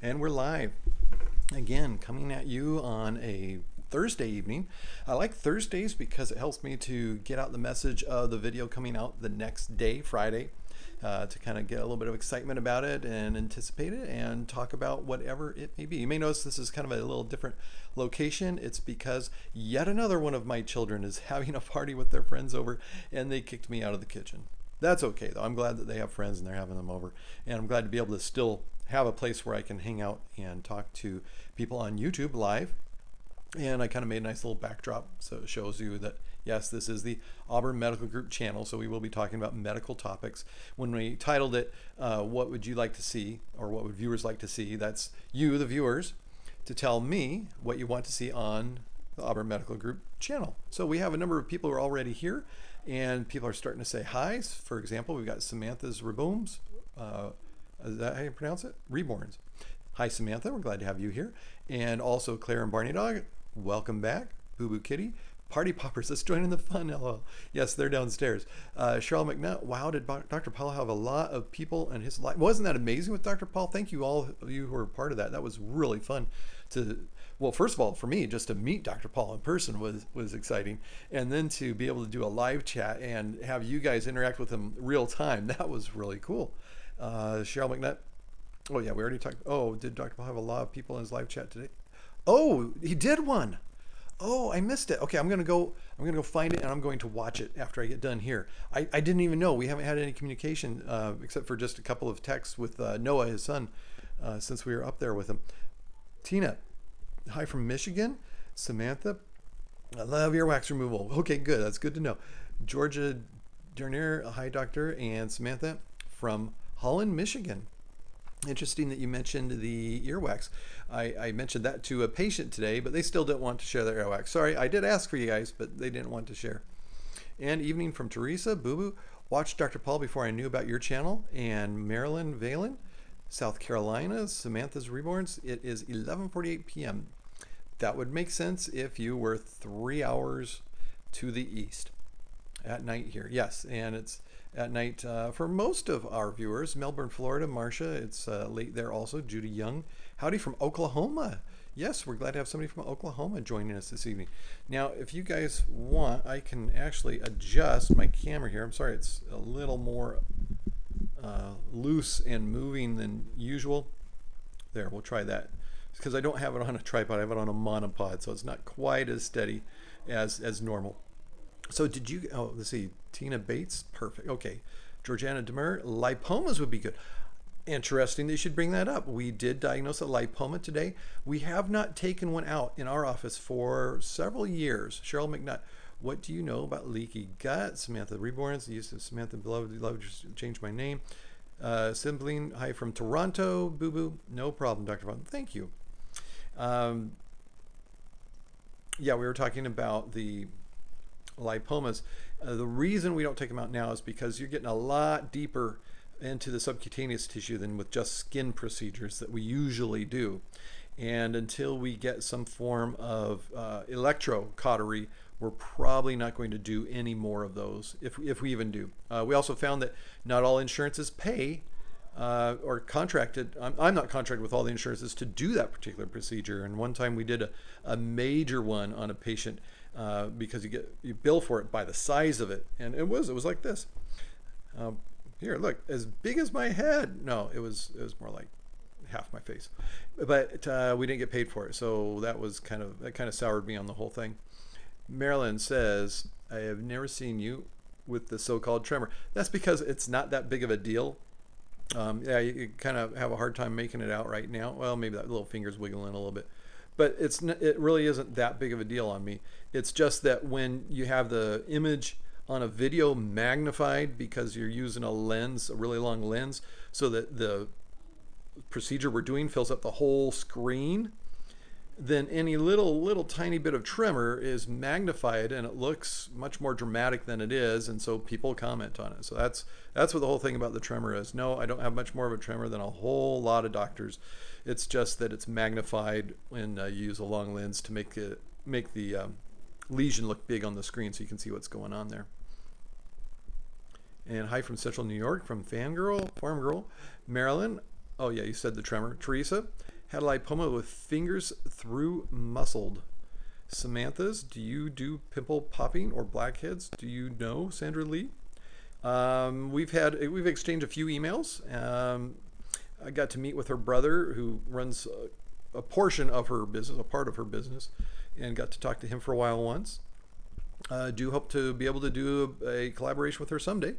And we're live again, coming at you on a Thursday evening. I like Thursdays because it helps me to get out the message of the video coming out the next day, Friday, to kind of get a little bit of excitement about it and anticipate it and talk about whatever it may be. You may notice this is kind of a little different location. It's because yet another one of my children is having a party with their friends over and they kicked me out of the kitchen. That's okay though. I'm glad that they have friends and they're having them over, and I'm glad to be able to still have a place where I can hang out and talk to people on YouTube live. And I kind of made a nice little backdrop so it shows you that yes, this is the Auburn Medical Group channel, so we will be talking about medical topics. When we titled it what would you like to see, or what would viewers like to see, that's you, the viewers, to tell me what you want to see on the Auburn Medical Group channel. So we have a number of people who are already here, and people are starting to say hi. For example, we've got Samantha's Rebooms. Is that how you pronounce it? Reborns. Hi, Samantha. We're glad to have you here. And also Claire and Barney Dog. Welcome back. BooBoo Kitty. Party Poppers. Let's join in the fun. LOL. Yes, they're downstairs. Cheryl McNutt. Wow, did Dr. Paul have a lot of people in his life? Wasn't that amazing with Dr. Paul? Thank you all of you who were part of that. That was really fun to, well, first of all, for me, just to meet Dr. Paul in person was exciting. And then to be able to do a live chat and have you guys interact with him real time. That was really cool. Cheryl McNutt. Oh yeah, we already talked. Oh, did Dr. Paul have a lot of people in his live chat today? Oh, he did one. Oh, I missed it. Okay, I'm gonna go find it and I'm going to watch it after I get done here. I didn't even know. We haven't had any communication except for just a couple of texts with Noah, his son, since we were up there with him. Tina, hi from Michigan. Samantha, I love earwax removal. Okay, good. That's good to know. Georgia Dernier, hi doctor, and Samantha from Holland, Michigan. Interesting that you mentioned the earwax. I mentioned that to a patient today, but they still didn't want to share their earwax. Sorry, I did ask for you guys, but they didn't want to share. And evening from Teresa, BooBoo. Watched Dr. Paul before I knew about your channel. And Marilyn Valen, South Carolina, Samantha's Reborns. It is 11:48 p.m. That would make sense if you were 3 hours to the east at night here. Yes, and it's at night for most of our viewers. Melbourne, Florida, Marcia, it's late there also. Judy Young, howdy from Oklahoma. Yes, we're glad to have somebody from Oklahoma joining us this evening. Now, if you guys want, I can actually adjust my camera here. I'm sorry, it's a little more loose and moving than usual. There, we'll try that. Because I don't have it on a tripod, I have it on a monopod, so it's not quite as steady as normal. So did you, oh, let's see, Tina Bates, perfect. Okay, Georgiana Demur, lipomas would be good. Interesting that you should bring that up. We did diagnose a lipoma today. We have not taken one out in our office for several years. Cheryl McNutt, what do you know about leaky gut? Samantha Reborns, the use of Samantha Beloved, love to change my name. Sibling, hi from Toronto, BooBoo, no problem, Dr. Vaughan, thank you. Yeah, we were talking about the lipomas. The reason we don't take them out now is because you're getting a lot deeper into the subcutaneous tissue than with just skin procedures that we usually do. And until we get some form of electrocautery, we're probably not going to do any more of those, if we even do. We also found that not all insurances pay or contracted. I'm not contracted with all the insurances to do that particular procedure. And one time we did a major one on a patient because you bill for it by the size of it, and it was like this. Here, look, as big as my head. No, it was more like half my face, but we didn't get paid for it, so that kind of soured me on the whole thing. Marilyn says, I have never seen you with the so-called tremor. That's because it's not that big of a deal. Yeah, you kind of have a hard time making it out right now. Well, maybe that little finger's wiggling a little bit, but it really isn't that big of a deal on me. It's just that when you have the image on a video magnified because you're using a lens, a really long lens, so that the procedure we're doing fills up the whole screen, then any little tiny bit of tremor is magnified and it looks much more dramatic than it is, and so people comment on it. So that's what the whole thing about the tremor is. No, I don't have much more of a tremor than a whole lot of doctors. It's just that it's magnified when you use a long lens to make the lesion look big on the screen so you can see what's going on there. And hi from Central New York, from Farm Girl, Maryland. Oh yeah, you said the tremor. Teresa, Had a lipoma with fingers through muscled. Samantha's, do you do pimple popping or blackheads? Do you know, Sandra Lee? We've exchanged a few emails. I got to meet with her brother, who runs a portion of her business, a part of her business, and got to talk to him for a while once. Do hope to be able to do a collaboration with her someday,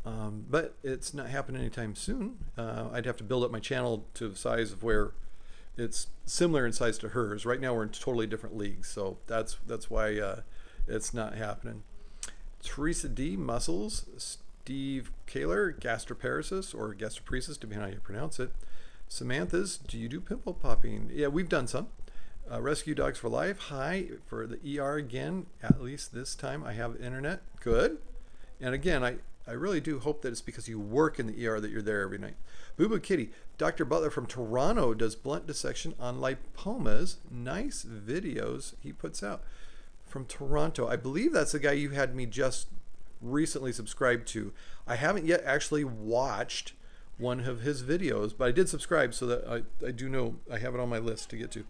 but it's not happening anytime soon. I'd have to build up my channel to the size of where it's similar in size to hers. Right now we're in totally different leagues, so that's why it's not happening. Teresa D, muscles. Steve Kaler, gastroparesis or gastroparesis, depending on how you pronounce it. Samantha's, do you do pimple popping? Yeah, we've done some. Rescue Dogs for Life. Hi, for the ER again. At least this time I have internet. Good. And again, I really do hope that it's because you work in the ER that you're there every night. BooBoo Kitty. Dr. Butler from Toronto does blunt dissection on lipomas. Nice videos he puts out. From Toronto. I believe that's the guy you had me just recently subscribed to. I haven't yet actually watched one of his videos, but I did subscribe, so that I do know I have it on my list to get to.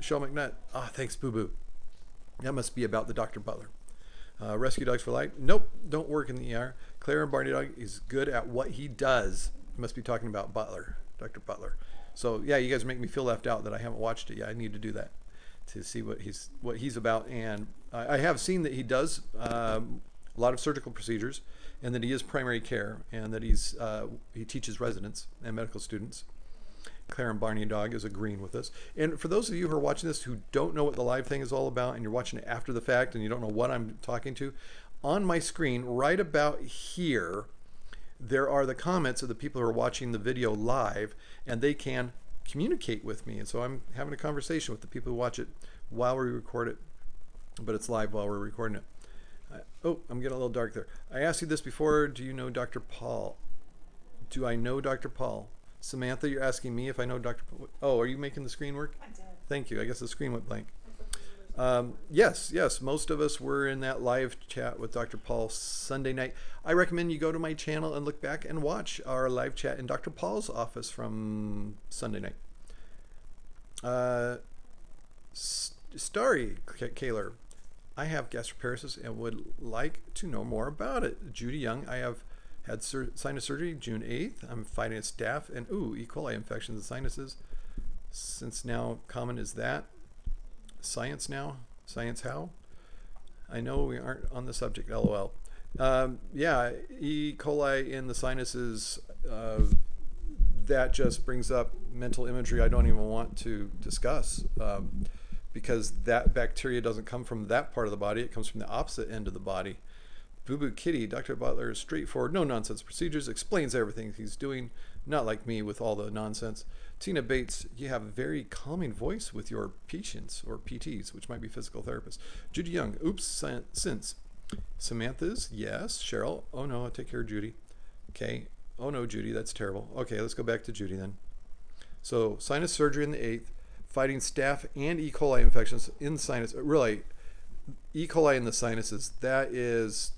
Shaw McNutt. Ah, thanks, BooBoo. That must be about the Dr. Butler. Rescue Dogs for Life. Nope, don't work in the ER. Claire and Barney Dog is good at what he does. He must be talking about Butler, Dr. Butler. So yeah, you guys make me feel left out that I haven't watched it yet. I need to do that to see what he's about. And I have seen that he does a lot of surgical procedures, and that he is primary care, and that he teaches residents and medical students. Claire and Barney Dog is agreeing with us. And for those of you who are watching this who don't know what the live thing is all about, and you're watching it after the fact and you don't know what I'm talking to, on my screen right about here there are the comments of the people who are watching the video live, and they can communicate with me. And so I'm having a conversation with the people who watch it while we record it, but it's live while we're recording it. Oh, I'm getting a little dark there. I asked you this before. Do you know Dr. Paul? Do I know Dr. Paul? Samantha, you're asking me if I know Dr. Paul. Oh, are you making the screen work? I did. Thank you. I guess the screen went blank. Yes. Most of us were in that live chat with Dr. Paul Sunday night. I recommend you go to my channel and look back and watch our live chat in Dr. Paul's office from Sunday night. Starry Kaler. I have gastroparesis and would like to know more about it. Judy Young, I have had sinus surgery June 8th. I'm fighting a staph and E. coli infections in sinuses. Since now common is that. Science now? Science how? I know we aren't on the subject, LOL. Yeah, E. coli in the sinuses, that just brings up mental imagery I don't even want to discuss. Because that bacteria doesn't come from that part of the body, it comes from the opposite end of the body. BooBoo Kitty, Dr. Butler is straightforward, no nonsense procedures, explains everything he's doing, not like me with all the nonsense. Tina Bates, you have a very calming voice with your patients or PTs, which might be physical therapists. Judy Young, oops, since. Samantha's, yes. Cheryl, oh no, I'll take care of Judy. Okay, oh no, Judy, that's terrible. Okay, let's go back to Judy then. So, sinus surgery in the 8th. Fighting staph and E. coli infections in sinus. Really, E. coli in the sinuses, that is,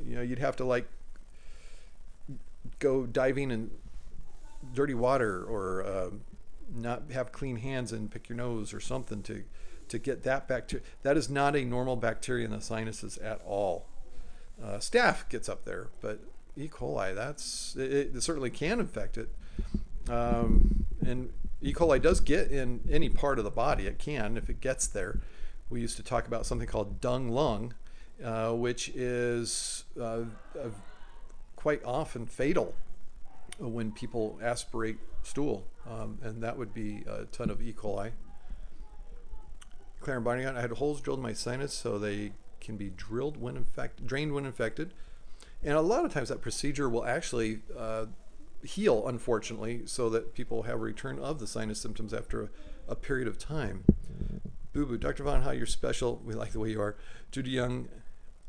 you'd have to like go diving in dirty water or not have clean hands and pick your nose or something to get that bacteria. That is not a normal bacteria in the sinuses at all. Staph gets up there, but E. coli, it certainly can infect it. And E. coli does get in any part of the body. It can, if it gets there. We used to talk about something called dung lung, which is quite often fatal when people aspirate stool, and that would be a ton of E. coli. Claire and Barney, I had holes drilled in my sinus so they can be drained when infected. And a lot of times that procedure will actually heal, unfortunately, so that people have a return of the sinus symptoms after a period of time. BooBoo, Dr. Vaughan, how you're special. We like the way you are. Judy Young,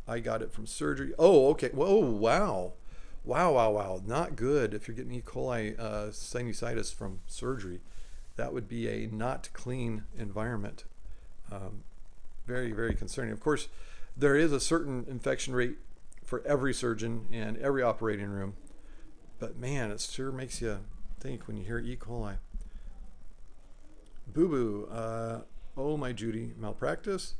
I got it from surgery. Oh, okay. Whoa, wow. Wow. Not good if you're getting E. coli sinusitis from surgery. That would be a not clean environment. Very, very concerning. Of course, there is a certain infection rate for every surgeon and every operating room. But man, it sure makes you think when you hear E. coli. BooBoo. Oh, my Judy. Malpractice.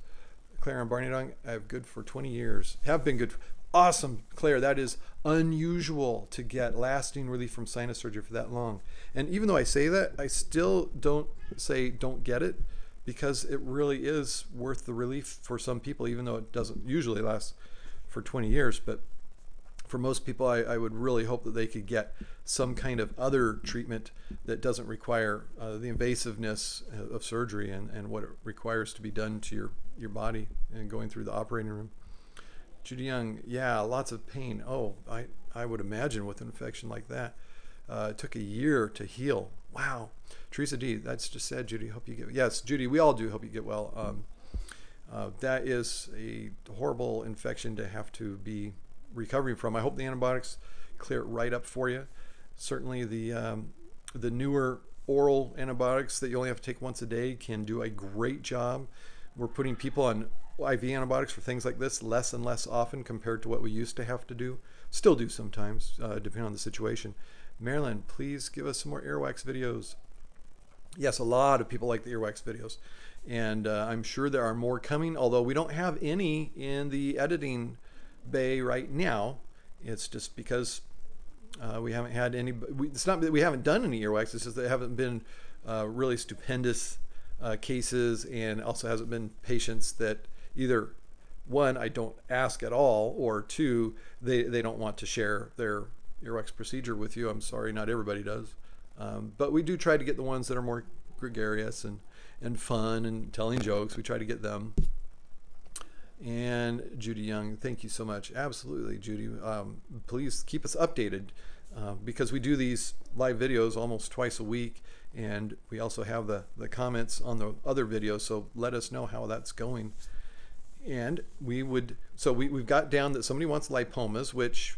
Claire and Barney Dong. I have good for 20 years. Have been good. Awesome, Claire. That is unusual to get lasting relief from sinus surgery for that long. And even though I say that, I still don't say don't get it, because it really is worth the relief for some people, even though it doesn't usually last for 20 years. But for most people, I would really hope that they could get some kind of other treatment that doesn't require the invasiveness of surgery and what it requires to be done to your body and going through the operating room. Judy Young, yeah, lots of pain. Oh, I would imagine with an infection like that. It took a year to heal. Wow. Teresa D, that's just sad, Judy. Hope you get, yes, Judy, we all do hope you get well. That is a horrible infection to have to be recovering from. I hope the antibiotics clear it right up for you. Certainly the newer oral antibiotics that you only have to take once a day can do a great job. We're putting people on IV antibiotics for things like this less and less often compared to what we used to have to do. Still do sometimes, depending on the situation. Marilyn, please give us some more earwax videos. Yes, a lot of people like the earwax videos, and I'm sure there are more coming, although we don't have any in the editing bay right now. It's just because we haven't had any. It's not that we haven't done any earwax, it's just that there haven't been really stupendous cases, and also hasn't been patients that either, one, I don't ask at all, or two, they don't want to share their earwax procedure with you. I'm sorry, not everybody does. But we do try to get the ones that are more gregarious and fun and telling jokes. We try to get them. And Judy Young, thank you so much. Absolutely, Judy. Please keep us updated because we do these live videos almost twice a week, and we also have the comments on the other videos, so let us know how that's going. And we've got down that somebody wants lipomas, which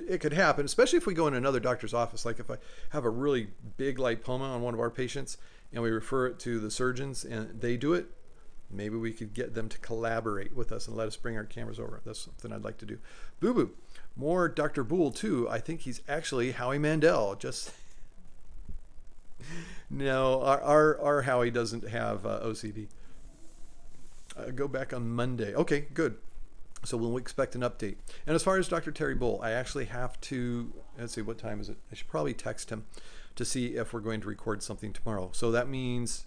it could happen, especially if we go in another doctor's office. Like if I have a really big lipoma on one of our patients and we refer it to the surgeons and they do it, maybe we could get them to collaborate with us and let us bring our cameras over. That's something I'd like to do. BooBoo, more Dr. Boole too. I think he's actually Howie Mandel. Just no, our Howie doesn't have OCD. Go back on Monday. Okay, good. So we'll expect an update. And as far as Dr. Terry Bull, I actually have to, let's see, what time is it? I should probably text him to see if we're going to record something tomorrow. So that means,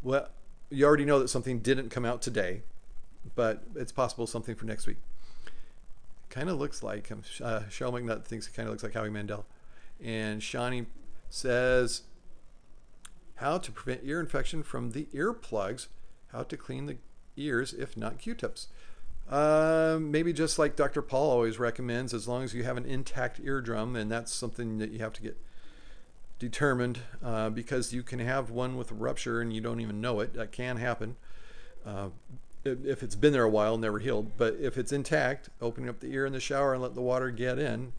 well, you already know that something didn't come out today, but it's possible something for next week. Kind of looks like him. Cheryl McNutt thinks it kind of looks like Howie Mandel. And Shawnee says, how to prevent ear infection from the earplugs, how to clean the ears if not Q-tips. Maybe just like Dr. Paul always recommends, as long as you have an intact eardrum, and that's something that you have to get determined because you can have one with a rupture and you don't even know it. That can happen if it's been there a while, never healed. But if it's intact, opening up the ear in the shower and let the water get in,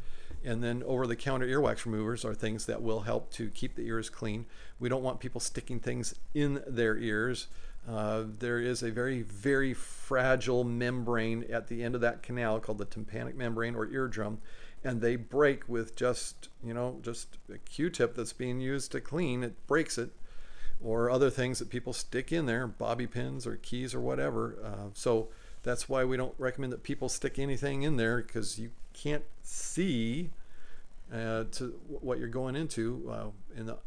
and then over-the-counter earwax removers are things that will help to keep the ears clean. We don't want people sticking things in their ears. There is a very, very fragile membrane at the end of that canal called the tympanic membrane or eardrum, and they break with just a Q-tip that's being used to clean. It breaks it, or other things that people stick in there, bobby pins or keys or whatever. So that's why we don't recommend that people stick anything in there, because you can't see to what you're going into. In the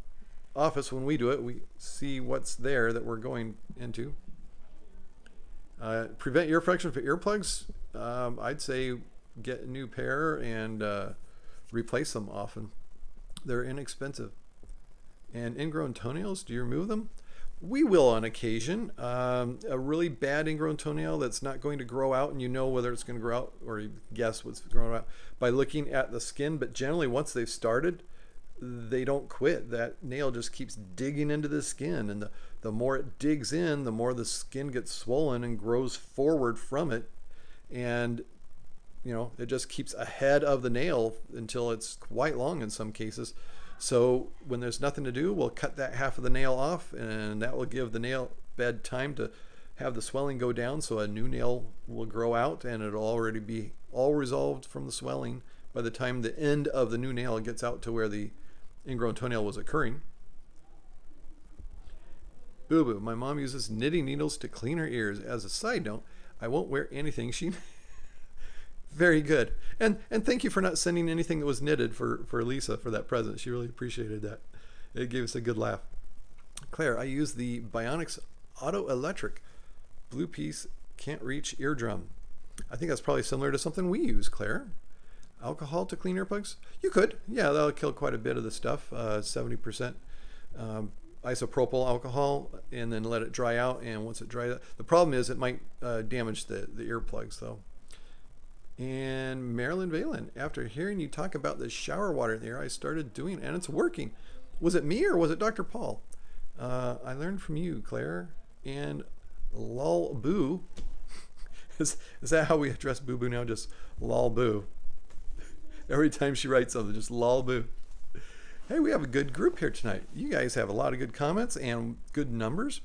office, when we do it, we see what's there that we're going into. Prevent ear infection for earplugs. I'd say get a new pair and replace them often. They're inexpensive. And ingrown toenails, do you remove them? We will on occasion. A really bad ingrown toenail that's not going to grow out, and you know whether it's going to grow out, or you guess what's growing out by looking at the skin. But generally, once they've started, they don't quit. That nail just keeps digging into the skin, and the more it digs in, the more the skin gets swollen and grows forward from it, and it just keeps ahead of the nail until it's quite long in some cases. So when there's nothing to do, we'll cut that half of the nail off, and that will give the nail bed time to have the swelling go down, so a new nail will grow out, and it'll already be all resolved from the swelling by the time the end of the new nail gets out to where the ingrown toenail was occurring. BooBoo, my mom uses knitting needles to clean her ears. As a side note, I won't wear anything she... Very good. And thank you for not sending anything that was knitted for Lisa for that present. She really appreciated that. It gave us a good laugh. Claire, I use the Bionics Auto Electric blue piece can't reach eardrum. I think that's probably similar to something we use, Claire. Alcohol to clean earplugs? You could. Yeah, that'll kill quite a bit of the stuff. 70% isopropyl alcohol, and then let it dry out. And once it dries out, the problem is it might damage the earplugs though. And Marilyn Valen, after hearing you talk about the shower water in the ear, I started doing it and it's working. Was it me or was it Dr. Paul? I learned from you, Claire. And lol boo. Is that how we address BooBoo now? Just lol boo. Every time she writes something, just lol boo. Hey, we have a good group here tonight. You guys have a lot of good comments and good numbers.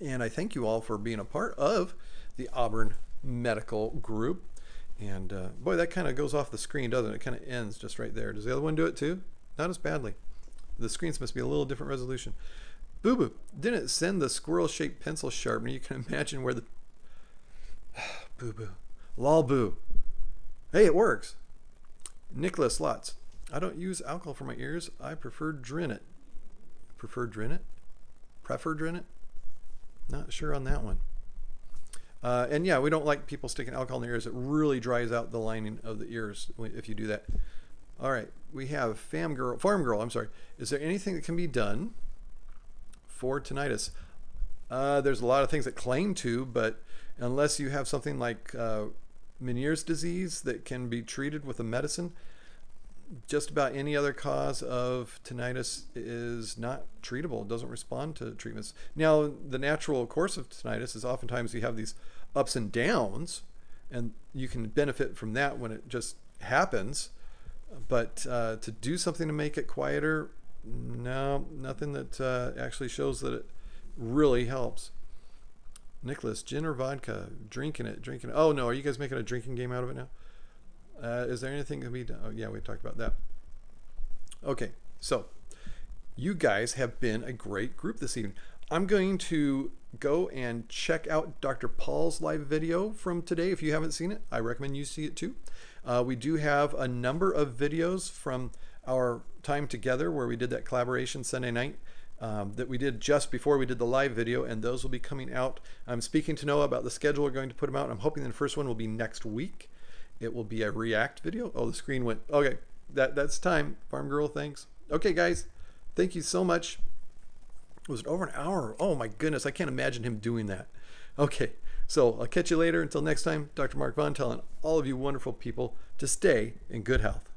And I thank you all for being a part of the Auburn Medical Group. And boy, that kind of goes off the screen, doesn't it? It kind of ends just right there. Does the other one do it too? Not as badly. The screens must be a little different resolution. BooBoo, didn't send the squirrel-shaped pencil sharpener. You can imagine where the... BooBoo. Lol boo. Hey, it works. Nicholas Lotz, I don't use alcohol for my ears. I prefer Drinit. Prefer Drinit? Prefer Drinit? Not sure on that one. And yeah, we don't like people sticking alcohol in the ears. It really dries out the lining of the ears if you do that. All right, we have Farm Girl, I'm sorry. Is there anything that can be done for tinnitus? There's a lot of things that claim to, but unless you have something like Meniere's disease that can be treated with a medicine, just about any other cause of tinnitus is not treatable. It doesn't respond to treatments. Now, the natural course of tinnitus is oftentimes you have these ups and downs, and you can benefit from that when it just happens. But to do something to make it quieter, no, nothing that actually shows that it really helps. Nicholas, gin or vodka? Drinking it. Oh no, are you guys making a drinking game out of it now? Is there anything that can be done? Oh yeah, we talked about that. Okay, so you guys have been a great group this evening. I'm going to go and check out Dr. Paul's live video from today. If you haven't seen it, I recommend you see it too. We do have a number of videos from our time together where we did that collaboration Sunday night that we did just before we did the live video, and those will be coming out. I'm speaking to Noah about the schedule. We're going to put them out. I'm hoping the first one will be next week. It will be a React video. Oh, the screen went. Okay, that's time. Farm Girl, thanks. Okay, guys, thank you so much. Was it over an hour? Oh my goodness, I can't imagine him doing that. Okay, so I'll catch you later. Until next time, Dr. Mark Vaughan telling all of you wonderful people to stay in good health.